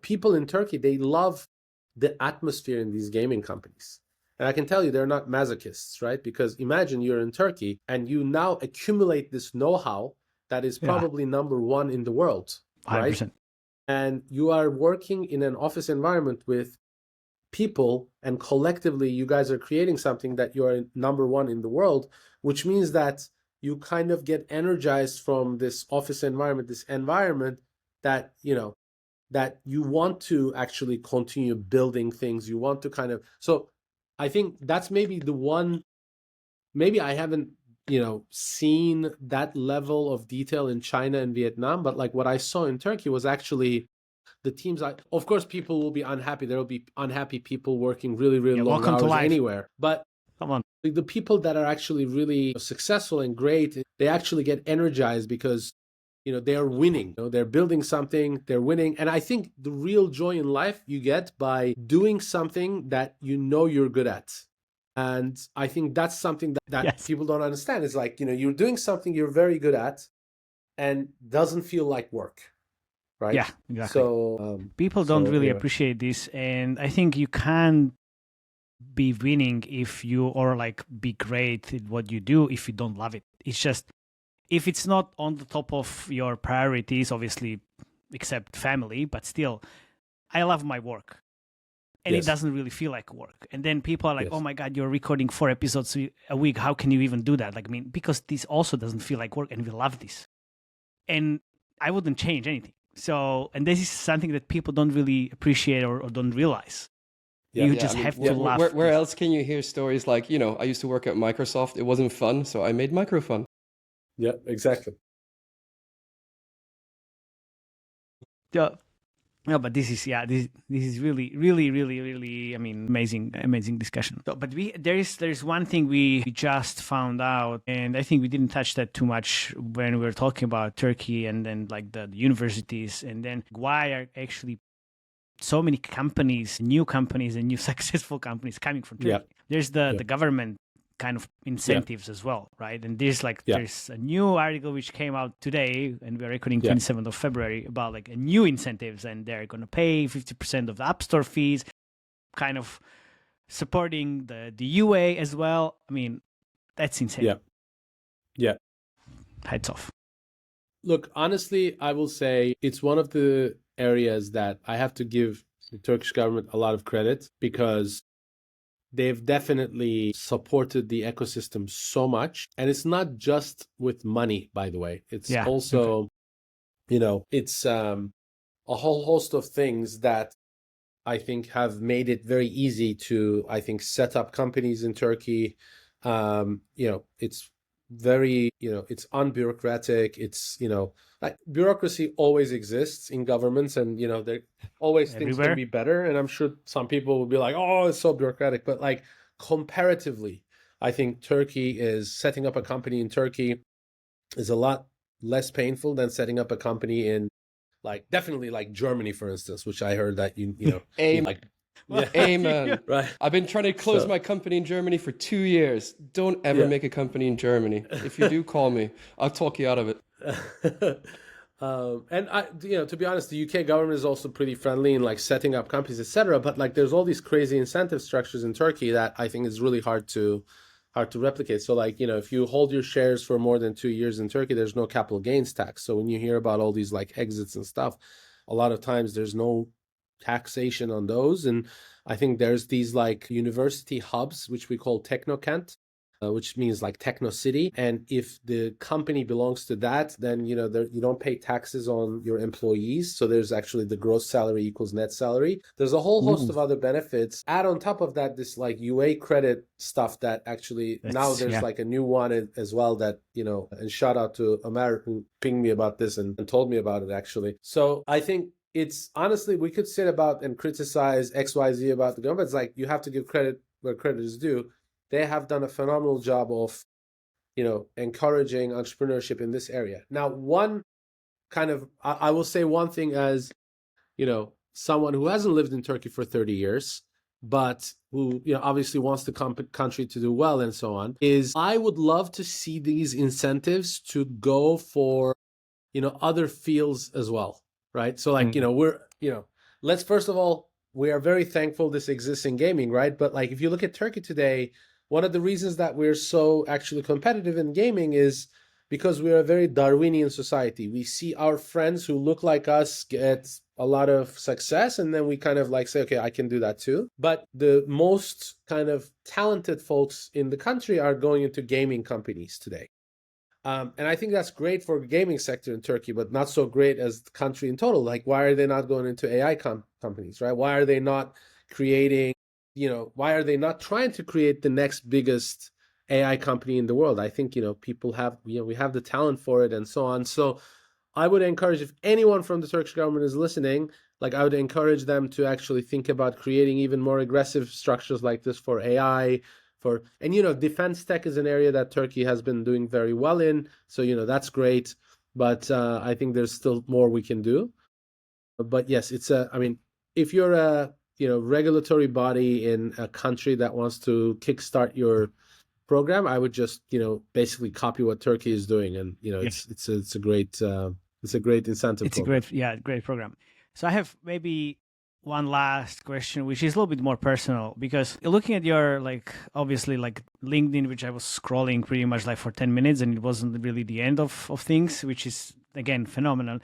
people in Turkey, they love the atmosphere in these gaming companies. And I can tell you they're not masochists, right? Because imagine you're in Turkey and you now accumulate this know-how that is probably number one in the world, right? 100%. And you are working in an office environment with people, and collectively you guys are creating something that you are number one in the world, which means that you kind of get energized from this office environment, this environment that, that you want to actually continue building things. You want to kind of, so I think that's maybe the one, maybe I haven't, seen that level of detail in China and Vietnam, but like what I saw in Turkey was actually the teams. Of course, people will be unhappy. There will be unhappy people working really, really long hours anywhere. But come on, the people that are actually really successful and great, they actually get energized because, they are winning. They're building something, they're winning. And I think the real joy in life you get by doing something that you're good at. And I think that's something that people don't understand. It's like, you're doing something you're very good at and doesn't feel like work. Right? Yeah, exactly. So people don't really appreciate this, and I think you can't be winning if you, or like be great at what you do if you don't love it. It's just, if it's not on the top of your priorities, obviously, except family, but still, I love my work. And it doesn't really feel like work. And then people are like, oh my God, you're recording 4 episodes a week. How can you even do that? Like, I mean, because this also doesn't feel like work, and we love this. And I wouldn't change anything. So, and this is something that people don't really appreciate or don't realize. You just have to laugh. Where else can you hear stories like, I used to work at Microsoft. It wasn't fun, so I made microfun. Yeah, exactly. Yeah. No, but this is really, really, really, really, I mean, amazing discussion. So, but there's one thing we just found out, and I think we didn't touch that too much when we were talking about Turkey and then like the universities, and then why are actually so many companies, new companies and new successful companies coming from Turkey. Yeah. There's the government kind of incentives as well, right? And there's a new article which came out today, and we're recording 27th of February, about like a new incentives, and they're going to pay 50% of the App Store fees, kind of supporting the UA as well. I mean, that's insane. Yeah. Heads off. Look, honestly, I will say it's one of the areas that I have to give the Turkish government a lot of credit, because they've definitely supported the ecosystem so much. And it's not just with money, by the way. It's also, it's a whole host of things that I think have made it very easy to, I think, set up companies in Turkey. It's very, it's unbureaucratic. It's, like bureaucracy always exists in governments, and, there always things can be better. And I'm sure some people will be like, oh, it's so bureaucratic. But like comparatively, I think Turkey is setting up a company in Turkey is a lot less painful than setting up a company in definitely like Germany, for instance, which I heard that, Amen. Right. I've been trying to close my company in Germany for 2 years. Don't ever make a company in Germany. If you do, call me. I'll talk you out of it. And I, to be honest, the UK government is also pretty friendly in like setting up companies, etc. But like, there's all these crazy incentive structures in Turkey that I think is really hard to replicate. So like, if you hold your shares for more than 2 years in Turkey, there's no capital gains tax. So when you hear about all these like exits and stuff, a lot of times there's no taxation on those. And I think there's these like university hubs, which we call Technokent, which means like techno city. And if the company belongs to that, then, you don't pay taxes on your employees. So there's actually the gross salary equals net salary. There's a whole host of other benefits. Add on top of that, this like UA credit stuff that actually now there's like a new one as well that, and shout out to Amar who pinged me about this and told me about it actually. So I think it's honestly, we could sit about and criticize XYZ about the government. It's like, you have to give credit where credit is due. They have done a phenomenal job of, encouraging entrepreneurship in this area. Now, one kind of, I will say one thing as, someone who hasn't lived in Turkey for 30 years, but who obviously wants the country to do well and so on, is I would love to see these incentives to go for other fields as well, right? So like we're let's first of all, we are very thankful this exists in gaming, right? But like if you look at Turkey today, one of the reasons that we're so actually competitive in gaming is because we're a very Darwinian society. We see our friends who look like us get a lot of success, and then we kind of like say, okay, I can do that too. But the most kind of talented folks in the country are going into gaming companies today. And I think that's great for the gaming sector in Turkey, but not so great as the country in total. Like, why are they not going into AI companies, right? Why are they not creating, why are they not trying to create the next biggest AI company in the world? I think, people have, we have the talent for it and so on. So I would encourage, if anyone from the Turkish government is listening, like I would encourage them to actually think about creating even more aggressive structures like this for AI, and defense tech is an area that Turkey has been doing very well in. So, that's great. But I think there's still more we can do. But yes, if you're a, regulatory body in a country that wants to kickstart your program, I would just, basically copy what Turkey is doing. And, it's a great incentive. It's program. Great program. So I have maybe one last question, which is a little bit more personal, because looking at your, obviously LinkedIn, which I was scrolling pretty much for 10 minutes, and it wasn't really the end of things, which is, again, phenomenal.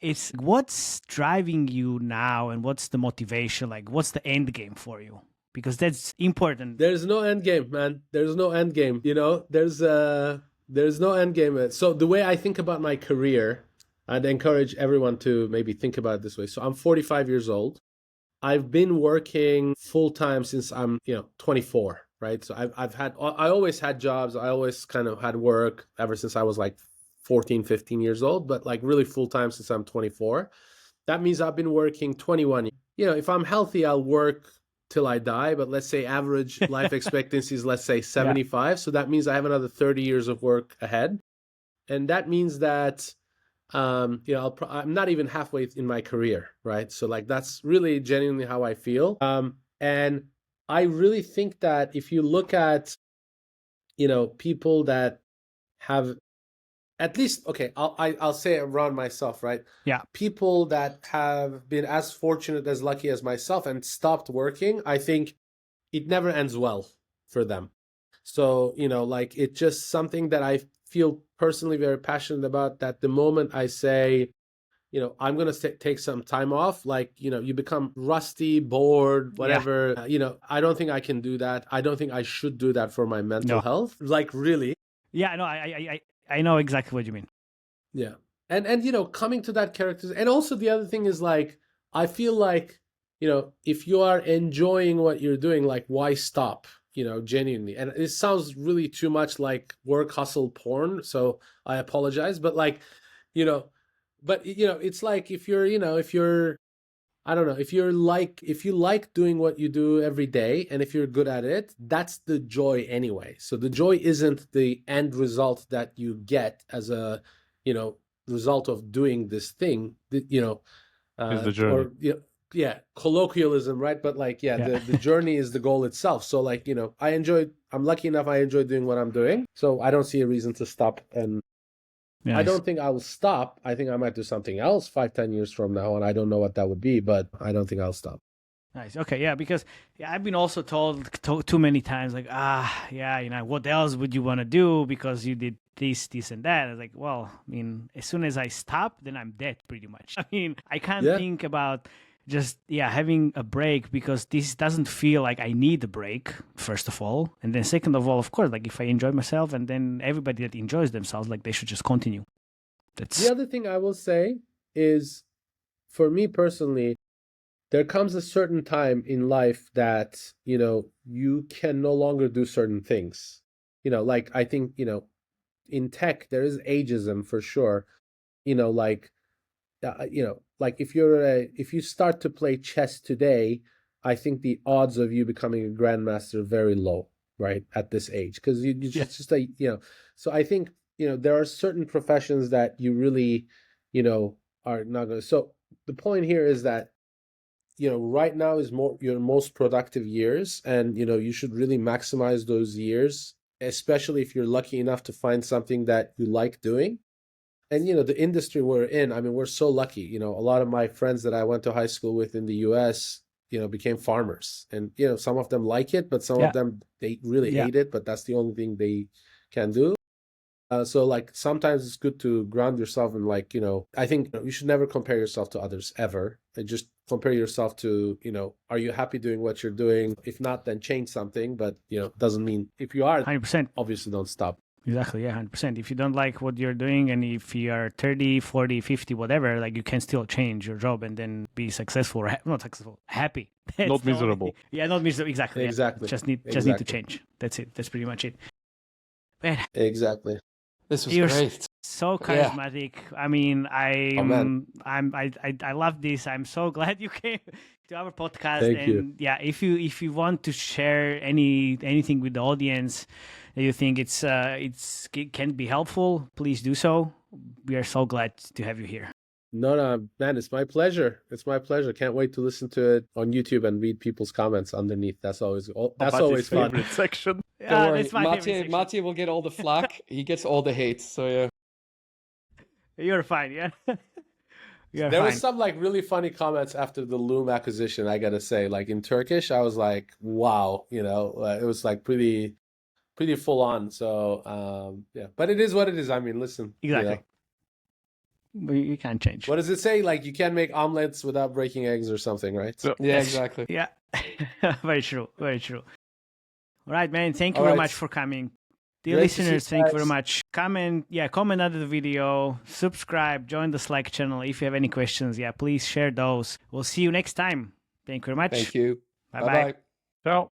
It's what's driving you now, and what's the motivation? What's the end game for you? Because that's important. There's no end game, man. There's no end game. There's no end game. So the way I think about my career, I'd encourage everyone to maybe think about it this way. So I'm 45 years old. I've been working full time since I'm, 24, right? So I always had jobs. I always kind of had work ever since I was 14, 15 years old, but really full time since I'm 24. That means I've been working 21 years. If I'm healthy, I'll work till I die, but let's say average life expectancy is, let's say 75. Yeah. So that means I have another 30 years of work ahead. And that means that I'm not even halfway in my career, right? So that's really genuinely how I feel. And I really think that if you look at, people that have at least, okay, I'll say it around myself, right? Yeah. People that have been as fortunate, as lucky as myself and stopped working, I think it never ends well for them. So, it's just something that I feel personally very passionate about, that the moment I say, I'm going to take some time off, you become rusty, bored, whatever, I don't think I can do that. I don't think I should do that for my mental health. Really. Yeah, no, I know exactly what you mean. Yeah. And coming to that character, and also the other thing is I feel if you are enjoying what you're doing, why stop? Genuinely. And it sounds really too much like work hustle porn, so I apologize, but it's if you're I don't know, if you like doing what you do every day, and if you're good at it, that's the joy anyway. So the joy isn't the end result that you get as a, result of doing this thing, it's the journey. Or, colloquialism, right? But the journey is the goal itself. So I'm lucky enough, I enjoy doing what I'm doing. So I don't see a reason to stop. And nice. I don't think I will stop. I think I might do something else 5-10 years from now, and I don't know what that would be, but I don't think I'll stop. Nice. Okay. Yeah. Because I've been also told too many times, what else would you want to do because you did this, and that. I was like, well, as soon as I stop, then I'm dead pretty much. I can't think about just having a break, because this doesn't feel like I need a break, first of all, and then second of all, of course, if I enjoy myself, and then everybody that enjoys themselves, they should just continue. The other thing I will say is, for me personally, there comes a certain time in life that you can no longer do certain things. I think in tech there is ageism for sure. If you start to play chess today, I think the odds of you becoming a grandmaster are very low, right, at this age, because you just So I think there are certain professions that you really are not going to. So the point here is that right now is more your most productive years, and you should really maximize those years, especially if you're lucky enough to find something that you like doing. And the industry we're in, I mean, we're so lucky. A lot of my friends that I went to high school with in the US, became farmers, and some of them like it, but some of them, they really hate it, but that's the only thing they can do. So like sometimes it's good to ground yourself in, like, I think you should never compare yourself to others ever, and just compare yourself to, are you happy doing what you're doing? If not, then change something, but doesn't mean if you are 100%. obviously don't stop. Exactly, yeah, 100%. If you don't like what you're doing, and if you are 30, 40, 50, whatever, like, you can still change your job and then be successful, or not successful, happy. Not miserable. Yeah, not miserable, exactly. Exactly. Yeah. Just need to change. That's it. That's pretty much it. Man, exactly. This was you're great. So charismatic. I mean, I love this. I'm so glad you came to our podcast. Thank you. Yeah, if you want to share anything with the audience that you think it can be helpful, please do so. We are so glad to have you here. No, man, it's my pleasure. It's my pleasure. Can't wait to listen to it on YouTube and read people's comments underneath. That's always always fun. Favorite section. Don't worry, that's my favorite section. Mate will get all the flack. He gets all the hate. So yeah. You're fine, yeah. There was some like really funny comments after the Loom acquisition, I gotta say. Like in Turkish, I was like, wow, it was like pretty full on. So yeah, but it is what it is. I mean, listen, exactly. You can't change. What does it say? Like, you can't make omelets without breaking eggs or something, right? So, yeah, exactly. Yeah, very true. Very true. All right, man. Thank you very much for coming. Dear listeners, thank you very much. Comment under the video, subscribe, join the Slack channel. If you have any questions, please share those. We'll see you next time. Thank you very much. Thank you. Bye-bye. Ciao.